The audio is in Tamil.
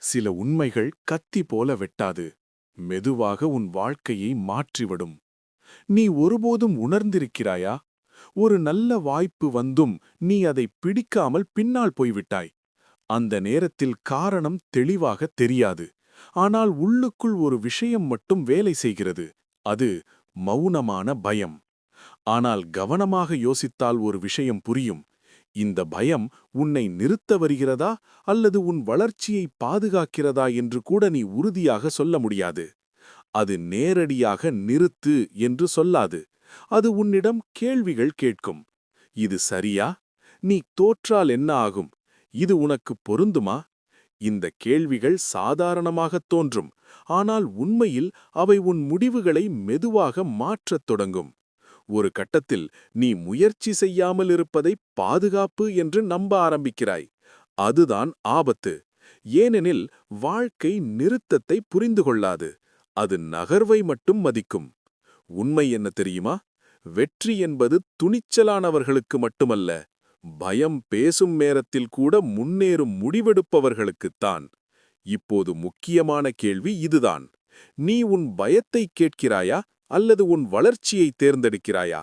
சில உண்மைகள் கத்தி போல வெட்டாது. மெதுவாக உன் வாழ்க்கையை மாற்றிவிடும். நீ ஒருபோதும் உணர்ந்திருக்கிறாயா? ஒரு நல்ல வாய்ப்பு வந்தும் நீ அதை பிடிக்காமல் பின்னால் போய்விட்டாய். அந்த நேரத்தில் காரணம் தெளிவாக தெரியாது. ஆனால் உள்ளுக்குள் ஒரு விஷயம் மட்டும் வேலை செய்கிறது. அது மௌனமான பயம். ஆனால் கவனமாக யோசித்தால் ஒரு விஷயம் புரியும். இந்த பயம் உன்னை நிறுத்த வருகிறதா அல்லது உன் வளர்ச்சியை பாதுகாக்கிறதா என்று கூட நீ உறுதியாக சொல்ல முடியாது. அது நேரடியாக நிறுத்து என்று சொல்லாது. அது உன்னிடம் கேள்விகள் கேட்கும். இது சரியா? நீ தோற்றால் என்ன ஆகும்? இது உனக்கு பொருந்துமா? இந்த கேள்விகள் சாதாரணமாகத் தோன்றும். ஆனால் உண்மையில் அவை உன் முடிவுகளை மெதுவாக மாற்றத் தொடங்கும். ஒரு கட்டத்தில் நீ முயற்சி செய்யாமல் இருப்பதை பாதுகாப்பு என்று நம்ப ஆரம்பிக்கிறாய். அதுதான் ஆபத்து. ஏனெனில் வாழ்க்கை நிறுத்தத்தை புரிந்து கொள்ளாது. அது நகர்வை மட்டும் மதிக்கும். உண்மை என்ன தெரியுமா? வெற்றி என்பது துணிச்சலானவர்களுக்கு மட்டுமல்ல, பயம் பேசும் நேரத்தில் கூட முன்னேறும் முடிவெடுப்பவர்களுக்குத்தான். இப்போது முக்கியமான கேள்வி இதுதான். நீ உன் பயத்தை கேட்கிறாயா அல்லது உன் வளர்ச்சியை தேர்ந்தெடுக்கிறாயா?